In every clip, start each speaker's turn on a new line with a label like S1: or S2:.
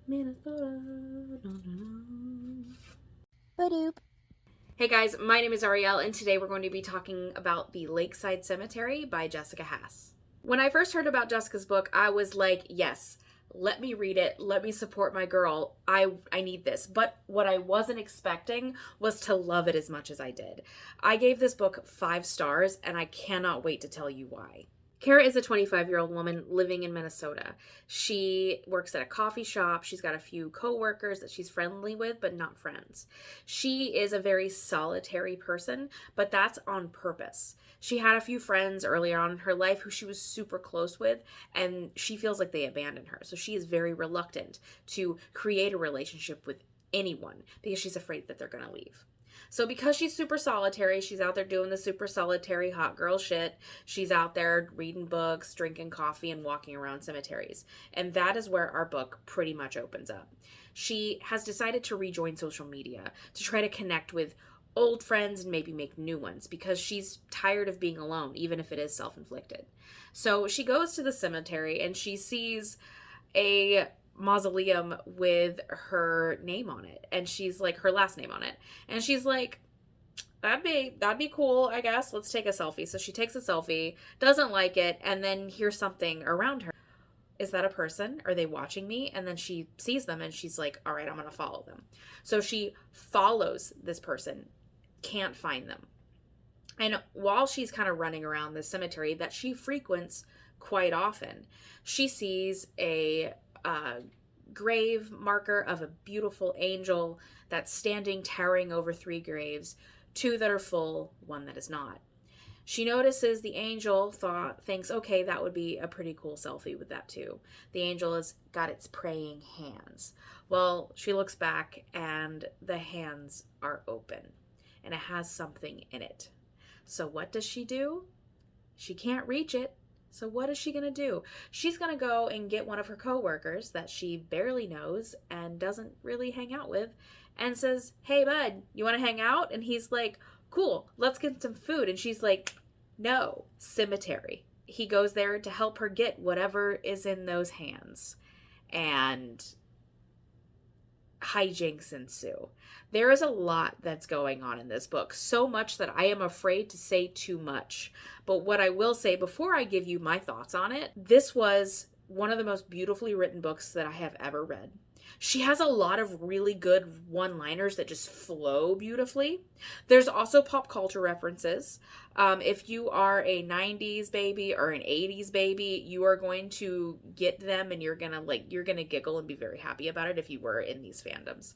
S1: Minnesota. No, no, no.
S2: Ba-doop.
S1: Hey guys, my name is Ariel, and today we're going to be talking about the Lakeside Cemetery by Jessica Haas. When I first heard about Jessica's book, I was like, yes, let me read it. Let me support my girl. I need this. But what I wasn't expecting was to love it as much as I did. I gave this book 5 stars, and I cannot wait to tell you why. Kara is a 25-year-old woman living in Minnesota. She works at a coffee shop. She's got a few coworkers that she's friendly with, but not friends. She is a very solitary person, but that's on purpose. She had a few friends earlier on in her life who she was super close with, and she feels like they abandoned her. So she is very reluctant to create a relationship with anyone because she's afraid that they're going to leave. So because she's super solitary, she's out there doing the super solitary hot girl shit. She's out there reading books, drinking coffee, and walking around cemeteries. And that is where our book pretty much opens up. She has decided to rejoin social media to try to connect with old friends and maybe make new ones because she's tired of being alone, even if it is self-inflicted. So she goes to the cemetery and she sees a mausoleum with her name on it, and she's like, her last name on it, and she's like, that'd be cool, I guess. Let's take a selfie. So she takes a selfie, doesn't like it, and then hears something around her. Is that a person? Are they watching me? And then she sees them and she's like, all right, I'm gonna follow them. So she follows this person, can't find them, and while she's kind of running around the cemetery that she frequents quite often, she sees a grave marker of a beautiful angel that's standing towering over 3 graves, 2 that are full, 1 that is not. She notices the angel thinks, okay, that would be a pretty cool selfie with that too. The angel has got its praying hands. Well, she looks back and the hands are open and it has something in it. So what does she do? She can't reach it. So what is she going to do? She's going to go and get one of her coworkers that she barely knows and doesn't really hang out with and says, hey, bud, you want to hang out? And he's like, cool, let's get some food. And she's like, no, cemetery. He goes there to help her get whatever is in those hands. And hijinks ensue. There is a lot that's going on in this book, so much that I am afraid to say too much. But what I will say before I give you my thoughts on it, this was one of the most beautifully written books that I have ever read. She has a lot of really good one-liners that just flow beautifully. There's also pop culture references. If you are a 90s baby or an 80s baby, you are going to get them and you're gonna giggle and be very happy about it if you were in these fandoms.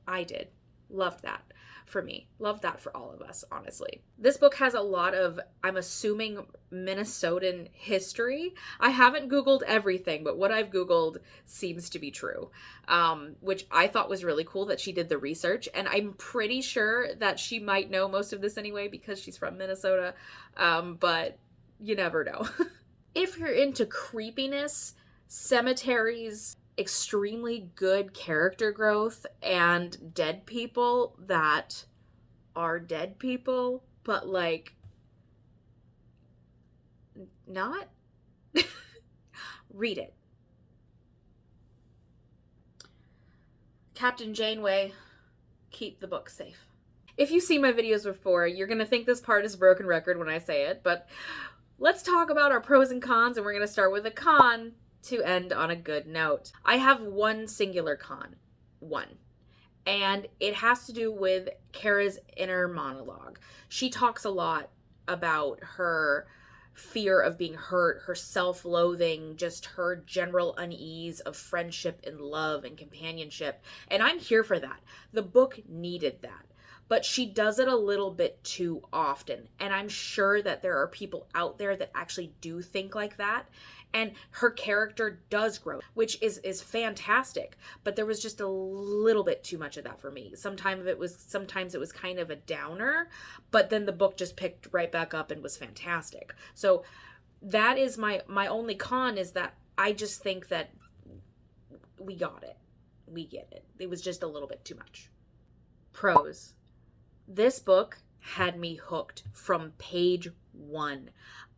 S1: I did. Loved that for me. Loved that for all of us, honestly. This book has a lot of, I'm assuming, Minnesotan history. I haven't Googled everything, but what I've Googled seems to be true, which I thought was really cool that she did the research. And I'm pretty sure that she might know most of this anyway because she's from Minnesota, but you never know. If you're into creepiness, cemeteries, extremely good character growth, and dead people that are dead people, but like not, read it. Captain Janeway, keep the book safe. If you've seen my videos before, you're gonna think this part is a broken record when I say it, but let's talk about our pros and cons, and we're gonna start with a con to end on a good note. I have one singular con. One. And it has to do with Kara's inner monologue. She talks a lot about her fear of being hurt, her self-loathing, just her general unease of friendship and love and companionship. And I'm here for that. The book needed that. But she does it a little bit too often. And I'm sure that there are people out there that actually do think like that. And her character does grow, which is fantastic. But there was just a little bit too much of that for me. Sometimes it was kind of a downer, but then the book just picked right back up and was fantastic. So that is my only con, is that I just think that we got it. We get it. It was just a little bit too much. Pros. This book had me hooked from page 1.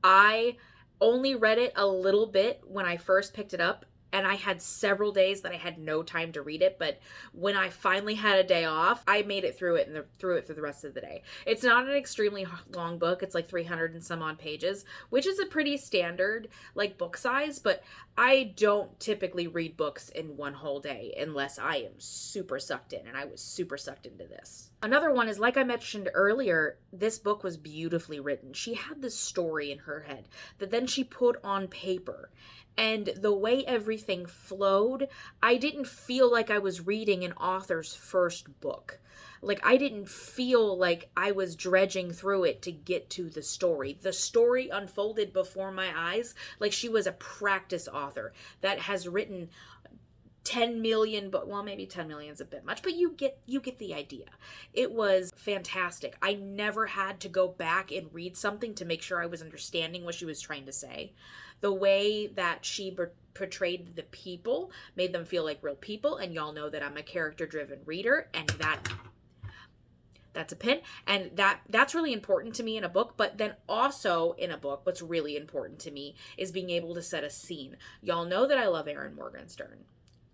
S1: I only read it a little bit when I first picked it up, and I had several days that I had no time to read it, but when I finally had a day off, I made it through it and through it for the rest of the day. It's not an extremely long book. It's like 300 and some odd pages, which is a pretty standard like book size, but I don't typically read books in one whole day unless I am super sucked in, and I was super sucked into this. Another one is, like I mentioned earlier, this book was beautifully written. She had this story in her head that then she put on paper. And the way everything flowed, I didn't feel like I was reading an author's first book. Like, I didn't feel like I was dredging through it to get to the story. The story unfolded before my eyes like she was a practice author that has written 10 million, but well, maybe 10 million is a bit much, but you get the idea. It was fantastic. I never had to go back and read something to make sure I was understanding what she was trying to say. The way that she portrayed the people made them feel like real people, and y'all know that I'm a character-driven reader, and that's a pin, and that's really important to me in a book. But then also in a book, what's really important to me is being able to set a scene. Y'all know that I love Erin Morgenstern.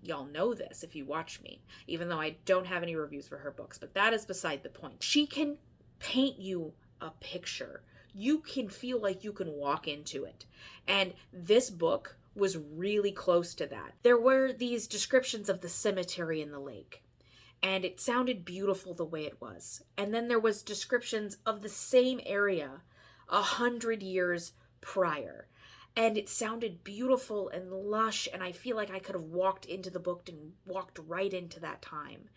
S1: Y'all know this if you watch me, even though I don't have any reviews for her books, but that is beside the point. She can paint you a picture. You can feel like you can walk into it. And this book was really close to that. There were these descriptions of the cemetery and the lake, and it sounded beautiful the way it was. And then there was descriptions of the same area 100 years prior. And it sounded beautiful and lush, and I feel like I could have walked into the book and walked right into that time.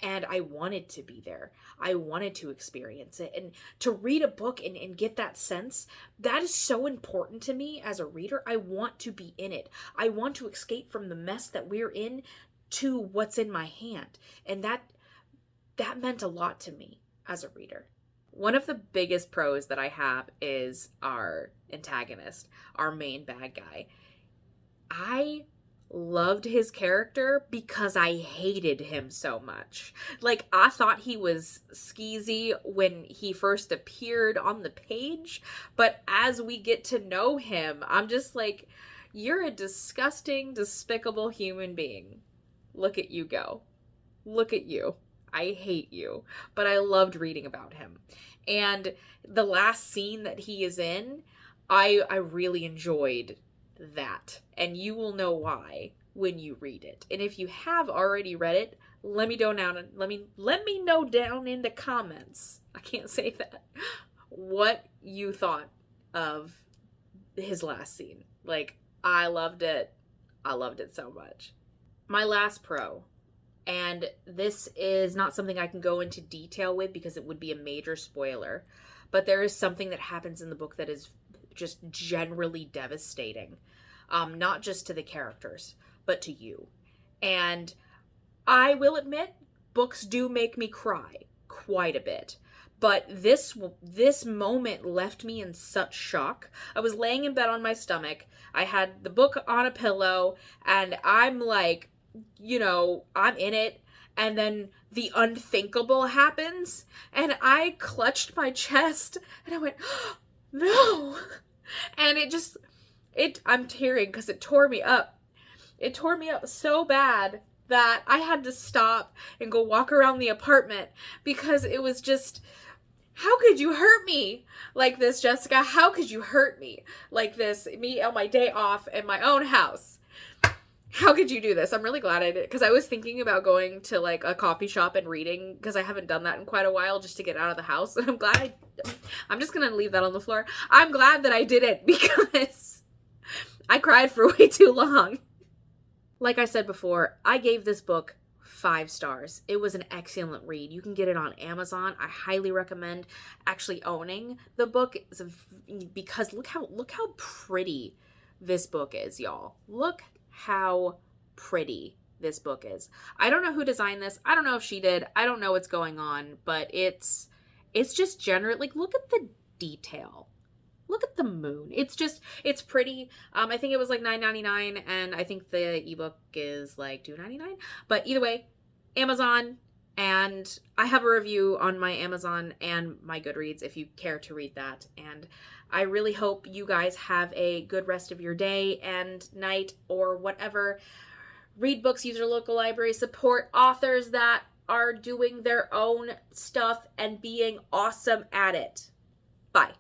S1: And I wanted to be there. I wanted to experience it. And to read a book and get that sense, that is so important to me as a reader. I want to be in it. I want to escape from the mess that we're in to what's in my hand. And that meant a lot to me as a reader. One of the biggest pros that I have is our antagonist, our main bad guy. I loved his character because I hated him so much. Like, I thought he was skeezy when he first appeared on the page, but as we get to know him, I'm just like, you're a disgusting, despicable human being. Look at you go. Look at you. I hate you. But I loved reading about him. And the last scene that he is in, I really enjoyed that. And you will know why when you read it. And if you have already read it, let me know down in the comments. I can't say that. What you thought of his last scene. Like, I loved it. I loved it so much. My last pro, and this is not something I can go into detail with because it would be a major spoiler, but there is something that happens in the book that is just generally devastating. Not just to the characters, but to you. And I will admit, books do make me cry quite a bit. But this moment left me in such shock. I was laying in bed on my stomach. I had the book on a pillow, and I'm like, I'm in it. And then the unthinkable happens, and I clutched my chest, and I went, oh, no. And I'm tearing because it tore me up. It tore me up so bad that I had to stop and go walk around the apartment because it was just, how could you hurt me like this, Jessica? How could you hurt me like this? Me on my day off in my own house. How could you do this? I'm really glad I did, because I was thinking about going to like a coffee shop and reading, because I haven't done that in quite a while, just to get out of the house. And I'm just going to leave that on the floor. I'm glad that I did it because I cried for way too long. Like I said before, I gave this book 5 stars. It was an excellent read. You can get it on Amazon. I highly recommend actually owning the book because look how pretty this book is, y'all. Look how pretty this book is. I don't know who designed this. I don't know if she did. I don't know what's going on, but it's just generally, like, look at the detail. Look at the moon. It's pretty. I think it was like $9.99, and I think the ebook is like $2.99. But either way, Amazon, And I have a review on my Amazon and my Goodreads if you care to read that. And I really hope you guys have a good rest of your day and night or whatever. Read books, use your local library, support authors that are doing their own stuff and being awesome at it. Bye.